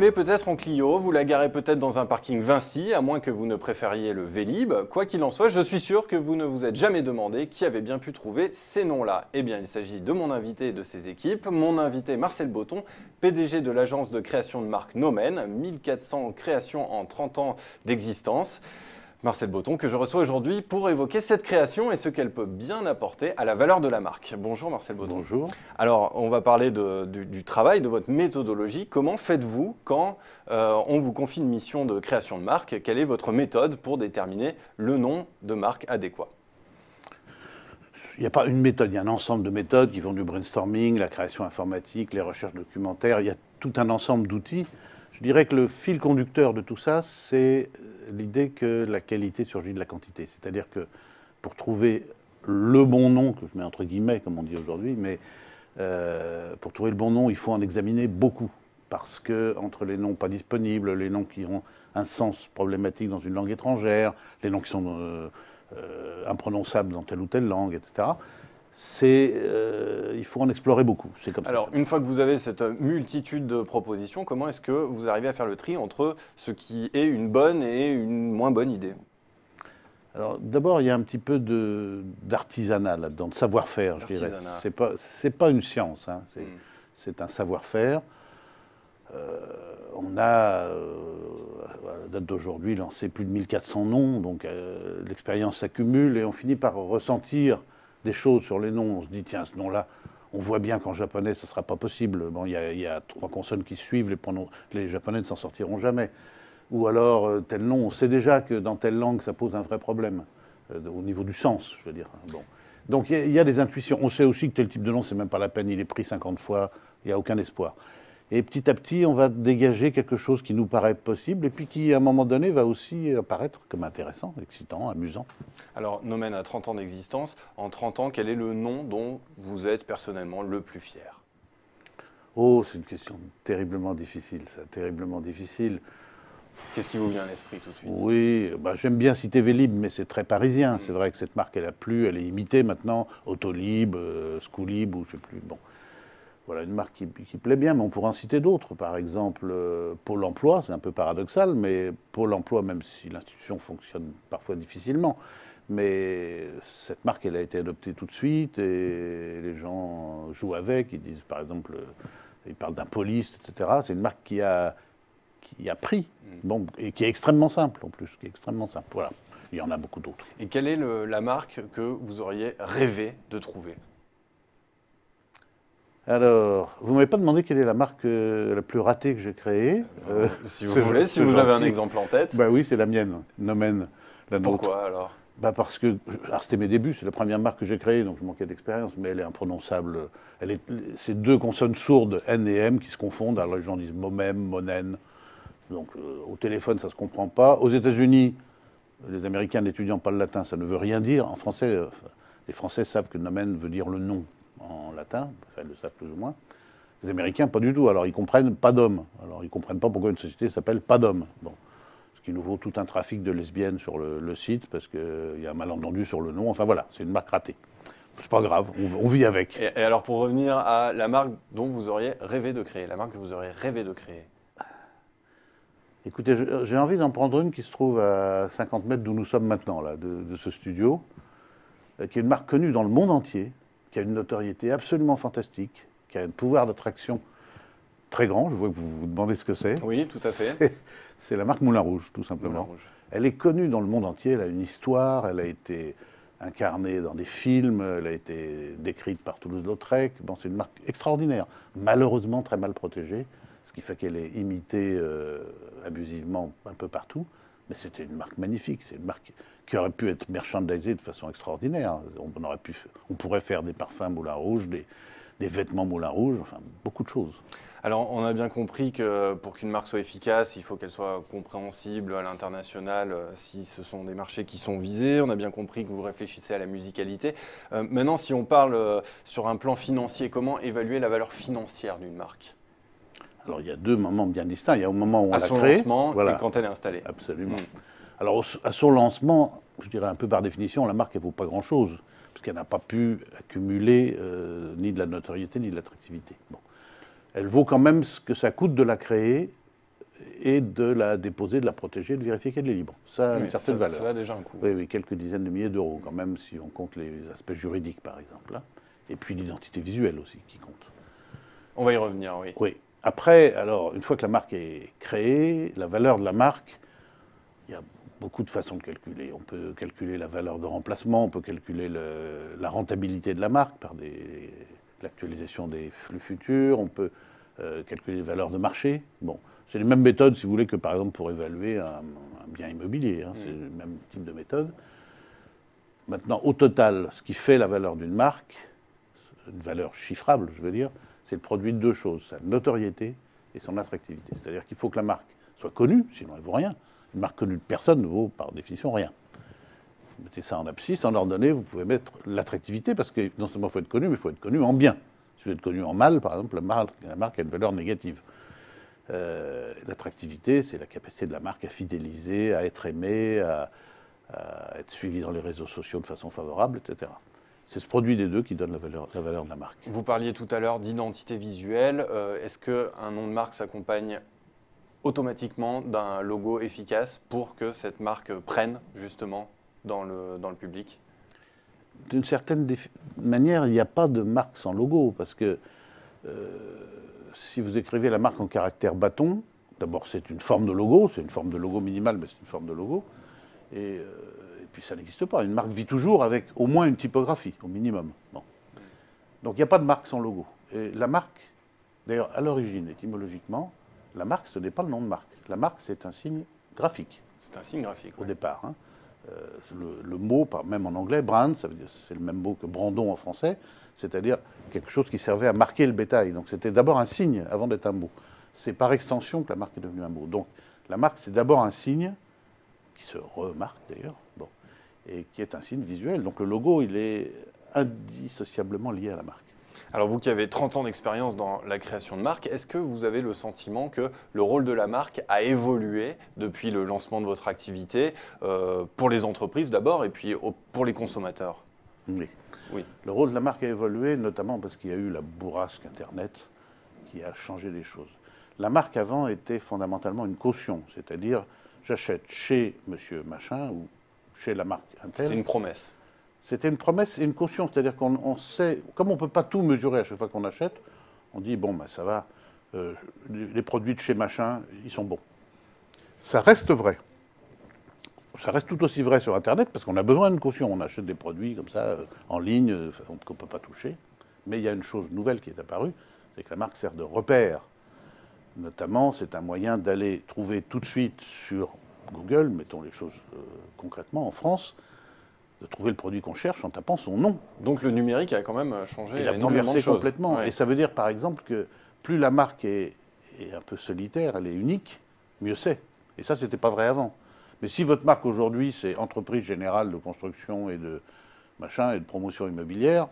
roulez peut-être en Clio, vous la garez peut-être dans un parking Vinci, à moins que vous ne préfériez le Vélib. Quoi qu'il en soit, je suis sûr que vous ne vous êtes jamais demandé qui avait bien pu trouver ces noms-là. Eh bien, il s'agit de mon invité et de ses équipes. Mon invité, Marcel Botton, PDG de l'agence de création de marque Nomen, 1400 créations en 30 ans d'existence. Marcel Botton, que je reçois aujourd'hui pour évoquer cette création et ce qu'elle peut bien apporter à la valeur de la marque. Bonjour Marcel Botton. Bonjour. Alors, on va parler du travail, de votre méthodologie. Comment faites-vous quand on vous confie une mission de création de marque? Quelle est votre méthode pour déterminer le nom de marque adéquat? Il n'y a pas une méthode, il y a un ensemble de méthodes qui vont du brainstorming, la création informatique, les recherches documentaires. Il y a tout un ensemble d'outils. Je dirais que le fil conducteur de tout ça, c'est l'idée que la qualité surgit de la quantité. C'est-à-dire que pour trouver le bon nom, que je mets entre guillemets, comme on dit aujourd'hui, mais pour trouver le bon nom, il faut en examiner beaucoup. Parce que entre les noms pas disponibles, les noms qui ont un sens problématique dans une langue étrangère, les noms qui sont imprononçables dans telle ou telle langue, etc., il faut en explorer beaucoup. C'est comme Alors, ça. une fois que vous avez cette multitude de propositions, comment est-ce que vous arrivez à faire le tri entre ce qui est une bonne et une moins bonne idée? Alors, d'abord, il y a un petit peu d'artisanat là-dedans, de savoir-faire, je dirais. C'est pas une science, hein, c'est un savoir-faire. On a, à la date d'aujourd'hui, lancé plus de 1400 noms, donc l'expérience s'accumule et on finit par ressentir des choses sur les noms. On se dit, tiens, ce nom-là, on voit bien qu'en japonais, ce ne sera pas possible. Bon, il y a 3 consonnes qui suivent, les Japonais ne s'en sortiront jamais. Ou alors, tel nom, on sait déjà que dans telle langue, ça pose un vrai problème, au niveau du sens, je veux dire. Bon. Donc, il y a des intuitions. On sait aussi que tel type de nom, c'est même pas la peine, il est pris 50 fois, il n'y a aucun espoir. Et petit à petit, on va dégager quelque chose qui nous paraît possible et puis qui, à un moment donné, va aussi apparaître comme intéressant, excitant, amusant. Alors, Nomen a 30 ans d'existence. En 30 ans, quel est le nom dont vous êtes personnellement le plus fier? Oh, c'est une question terriblement difficile, ça, terriblement difficile. Qu'est-ce qui vous vient à l'esprit tout de suite? Oui, bah, j'aime bien citer Vélib, mais c'est très parisien. C'est vrai que cette marque, elle a plu, elle est imitée maintenant. Autolib, Scoolib, ou je ne sais plus. Bon. Voilà, une marque qui plaît bien, mais on pourrait en citer d'autres. Par exemple, Pôle emploi, c'est un peu paradoxal, mais Pôle emploi, même si l'institution fonctionne parfois difficilement, mais cette marque, elle a été adoptée tout de suite et les gens jouent avec. Ils disent, par exemple, ils parlent d'un police, etc. C'est une marque qui a pris, bon, et qui est extrêmement simple en plus, qui est extrêmement simple. Voilà, il y en a beaucoup d'autres. Et quelle est la marque que vous auriez rêvé de trouver? Alors, vous ne m'avez pas demandé quelle est la marque la plus ratée que j'ai créée. Si vous voulez, si vous avez un exemple en tête. Bah oui, c'est la mienne, Nomen, la nôtre. Pourquoi alors? Bah parce que, alors c'était mes débuts, c'est la première marque que j'ai créée, donc je manquais d'expérience, mais elle est imprononçable. C'est 2 consonnes sourdes, N et M, qui se confondent. Alors les gens disent Momem, Monen. Donc au téléphone, ça ne se comprend pas. Aux États-Unis, les Américains n'étudiant pas le latin, ça ne veut rien dire. En français, les Français savent que Nomen veut dire le nom en latin, enfin, ils le savent plus ou moins. Les Américains, pas du tout. Alors, ils comprennent pas d'homme. Alors, ils ne comprennent pas pourquoi une société s'appelle pas d'homme. Bon. Ce qui nous vaut tout un trafic de lesbiennes sur le site, parce qu'il y a un malentendu sur le nom. Enfin, voilà, c'est une marque ratée. C'est pas grave, on vit avec. Et alors, pour revenir à la marque dont vous auriez rêvé de créer, la marque que vous auriez rêvé de créer. Écoutez, j'ai envie d'en prendre une qui se trouve à 50 mètres d'où nous sommes maintenant, là, de ce studio, qui est une marque connue dans le monde entier, qui a une notoriété absolument fantastique, qui a un pouvoir d'attraction très grand. Je vois que vous vous demandez ce que c'est. Oui, tout à fait. C'est la marque Moulin Rouge, tout simplement. Moulin Rouge. Elle est connue dans le monde entier, elle a une histoire, elle a été incarnée dans des films, elle a été décrite par Toulouse-Lautrec. Bon, c'est une marque extraordinaire, malheureusement très mal protégée, ce qui fait qu'elle est imitée abusivement un peu partout. Mais c'était une marque magnifique, c'est une marque qui aurait pu être merchandisée de façon extraordinaire. On pourrait faire des parfums Moulin Rouge, des vêtements Moulin Rouge, enfin beaucoup de choses. Alors, on a bien compris que pour qu'une marque soit efficace, il faut qu'elle soit compréhensible à l'international si ce sont des marchés qui sont visés. On a bien compris que vous réfléchissez à la musicalité. Maintenant, si on parle sur un plan financier, comment évaluer la valeur financière d'une marque? Alors, il y a 2 moments bien distincts. Il y a au moment où on la crée. À son lancement, voilà, et quand elle est installée. Absolument. Alors, à son lancement, je dirais un peu par définition, la marque, elle ne vaut pas grand-chose, parce qu'elle n'a pas pu accumuler ni de la notoriété, ni de l'attractivité. Bon. Elle vaut quand même ce que ça coûte de la créer et de la déposer, de la protéger, de vérifier qu'elle est libre. Ça a une certaine valeur. Ça a déjà un coût. Oui, oui, quelques dizaines de milliers d'euros quand même, si on compte les aspects juridiques, par exemple. Hein. Et puis l'identité visuelle aussi, qui compte. On va y revenir, oui. Oui. Après, alors, une fois que la marque est créée, la valeur de la marque, il y a beaucoup de façons de calculer. On peut calculer la valeur de remplacement, on peut calculer la rentabilité de la marque par l'actualisation des flux futurs, on peut calculer les valeurs de marché. Bon, c'est les mêmes méthodes, si vous voulez, que par exemple pour évaluer un bien immobilier. Hein. C'est le même type de méthode. Maintenant, au total, ce qui fait la valeur d'une marque, une valeur chiffrable, je veux dire, c'est le produit de deux choses, sa notoriété et son attractivité. C'est-à-dire qu'il faut que la marque soit connue, sinon elle ne vaut rien. Une marque connue de personne ne vaut par définition rien. Vous mettez ça en abscisse, en ordonnée, vous pouvez mettre l'attractivité, parce que non seulement il faut être connu, mais il faut être connu en bien. Si vous êtes connu en mal, par exemple, la marque a une valeur négative. L'attractivité, c'est la capacité de la marque à fidéliser, à être aimée, à être suivie dans les réseaux sociaux de façon favorable, etc. C'est ce produit des deux qui donne la valeur de la marque. Vous parliez tout à l'heure d'identité visuelle. Est-ce qu'un nom de marque s'accompagne automatiquement d'un logo efficace pour que cette marque prenne justement dans le public? D'une certaine manière, il n'y a pas de marque sans logo, parce que si vous écrivez la marque en caractère bâton, d'abord c'est une forme de logo, c'est une forme de logo minimale, mais c'est une forme de logo, et puis ça n'existe pas. Une marque vit toujours avec au moins une typographie, au minimum. Bon. Donc il n'y a pas de marque sans logo. Et la marque, d'ailleurs à l'origine, étymologiquement, la marque, ce n'est pas le nom de marque. La marque, c'est un signe graphique. C'est un signe graphique. Au départ. Hein. Le mot, même en anglais, brand, c'est le même mot que brandon en français, c'est-à-dire quelque chose qui servait à marquer le bétail. Donc c'était d'abord un signe avant d'être un mot. C'est par extension que la marque est devenue un mot. Donc la marque, c'est d'abord un signe, qui se remarque d'ailleurs, bon, et qui est un signe visuel. Donc le logo, il est indissociablement lié à la marque. Alors vous qui avez 30 ans d'expérience dans la création de marque, est-ce que vous avez le sentiment que le rôle de la marque a évolué depuis le lancement de votre activité, pour les entreprises d'abord et puis pour les consommateurs? Oui. Oui. Le rôle de la marque a évolué, notamment parce qu'il y a eu la bourrasque Internet qui a changé les choses. La marque avant était fondamentalement une caution, c'est-à-dire j'achète chez monsieur machin ou chez la marque Intel. C'était une promesse. C'était une promesse et une caution, c'est-à-dire qu'on sait, comme on ne peut pas tout mesurer à chaque fois qu'on achète, on dit bon ben ça va, les produits de chez machin, ils sont bons. Ça reste vrai. Ça reste tout aussi vrai sur Internet parce qu'on a besoin d'une caution. On achète des produits comme ça en ligne qu'on ne peut pas toucher. Mais il y a une chose nouvelle qui est apparue, c'est que la marque sert de repère. Notamment, c'est un moyen d'aller trouver tout de suite sur Google, mettons les choses concrètement en France, de trouver le produit qu'on cherche en tapant son nom. Donc le numérique a quand même changé Il a énormément de bouleversé choses. Complètement. Ouais. Et ça veut dire par exemple que plus la marque est un peu solitaire, elle est unique, mieux c'est. Et ça, c'était pas vrai avant. Mais si votre marque aujourd'hui, c'est Entreprise Générale de Construction et de machin et de promotion immobilière,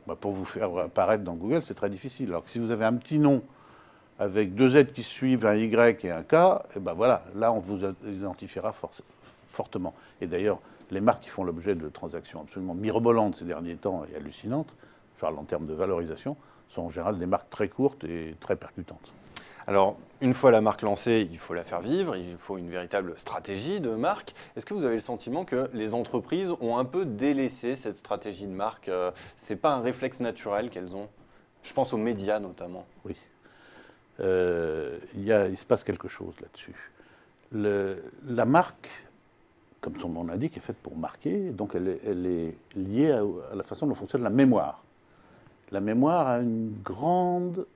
bah pour vous faire apparaître dans Google, c'est très difficile. Alors que si vous avez un petit nom avec deux Z qui suivent, un Y et un K, et ben voilà, là on vous identifiera fortement. Et d'ailleurs, les marques qui font l'objet de transactions absolument mirobolantes ces derniers temps et hallucinantes, je parle en termes de valorisation, sont en général des marques très courtes et très percutantes. Alors, une fois la marque lancée, il faut la faire vivre, il faut une véritable stratégie de marque. Est-ce que vous avez le sentiment que les entreprises ont un peu délaissé cette stratégie de marque? Ce n'est pas un réflexe naturel qu'elles ont? Je pense aux médias notamment. Oui. Il se passe quelque chose là-dessus. La marque, comme son nom l'indique, est faite pour marquer, donc elle est liée à la façon dont fonctionne la mémoire. La mémoire a une grande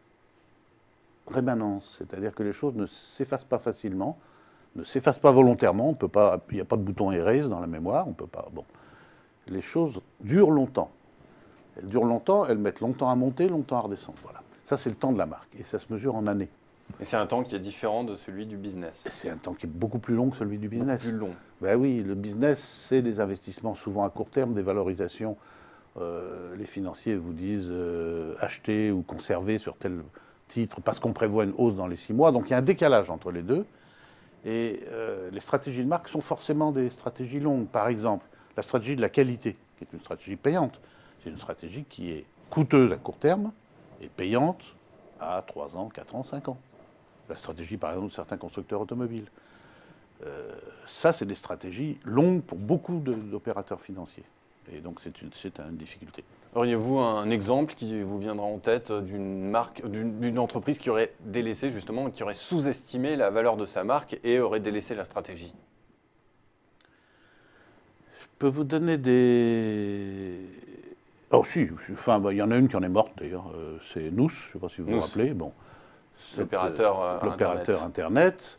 rémanence, c'est-à-dire que les choses ne s'effacent pas facilement, ne s'effacent pas volontairement, il n'y a pas de bouton erase dans la mémoire, on peut pas. Bon. Les choses durent longtemps. Elles durent longtemps, elles mettent longtemps à monter, longtemps à redescendre. Voilà. Ça, c'est le temps de la marque, et ça se mesure en années. Et c'est un temps qui est différent de celui du business. C'est un temps qui est beaucoup plus long que celui du business. Beaucoup plus long. Ben oui, le business, c'est des investissements souvent à court terme, des valorisations. Les financiers vous disent acheter ou conserver sur tel titre parce qu'on prévoit une hausse dans les 6 mois. Donc il y a un décalage entre les deux. Et les stratégies de marque sont forcément des stratégies longues. Par exemple, la stratégie de la qualité, qui est une stratégie payante, c'est une stratégie qui est coûteuse à court terme et payante à 3 ans, 4 ans, 5 ans. la stratégie, par exemple, de certains constructeurs automobiles. Ça, c'est des stratégies longues pour beaucoup d'opérateurs financiers. Et donc, c'est une difficulté. Auriez-vous un exemple qui vous viendra en tête d'une marque, d'une entreprise qui aurait délaissé justement, qui aurait sous-estimé la valeur de sa marque et aurait délaissé la stratégie? Je peux vous donner des... Oh si, enfin, il y en a une qui en est morte d'ailleurs, c'est Nous, je ne sais pas si vous vous rappelez. Bon, l'opérateur Internet,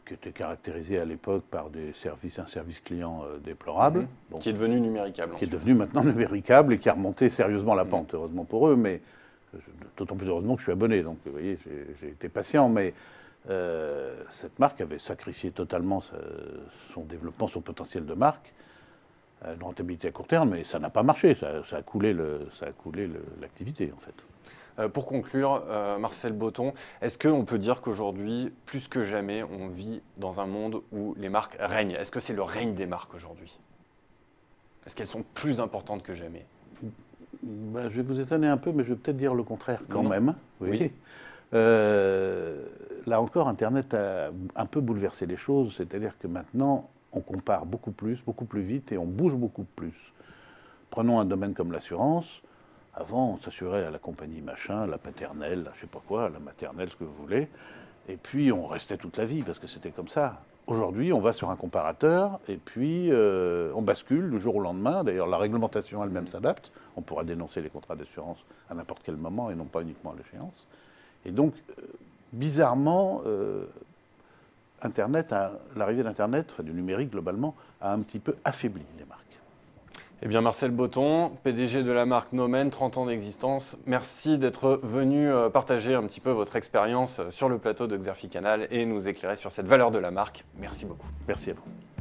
qui était caractérisé à l'époque par un service client déplorable. Bon, qui est devenu numéricable. Qui est devenu maintenant numéricable et qui a remonté sérieusement la pente, heureusement pour eux, mais d'autant plus heureusement que je suis abonné, donc vous voyez, j'ai été patient, mais cette marque avait sacrifié totalement son développement, son potentiel de marque, une rentabilité à court terme, mais ça n'a pas marché, ça a coulé l'activité en fait. Pour conclure, Marcel Botton, est-ce qu'on peut dire qu'aujourd'hui, plus que jamais, on vit dans un monde où les marques règnent? Est-ce que c'est le règne des marques aujourd'hui? Est-ce qu'elles sont plus importantes que jamais? Ben, je vais vous étonner un peu, mais je vais peut-être dire le contraire quand même. Oui. Là encore, Internet a un peu bouleversé les choses, c'est-à-dire que maintenant, on compare beaucoup plus vite et on bouge beaucoup plus. Prenons un domaine comme l'assurance. Avant, on s'assurait à la compagnie machin, la paternelle, je ne sais pas quoi, la maternelle, ce que vous voulez. Et puis, on restait toute la vie parce que c'était comme ça. Aujourd'hui, on va sur un comparateur et puis on bascule du jour au lendemain. D'ailleurs, la réglementation elle-même s'adapte. On pourra dénoncer les contrats d'assurance à n'importe quel moment et non pas uniquement à l'échéance. Et donc, bizarrement, l'arrivée d'Internet, enfin du numérique globalement, a un petit peu affaibli les marques. Eh bien, Marcel Botton, PDG de la marque Nomen, 30 ans d'existence. Merci d'être venu partager un petit peu votre expérience sur le plateau de Xerfi Canal et nous éclairer sur cette valeur de la marque. Merci beaucoup. Merci à vous.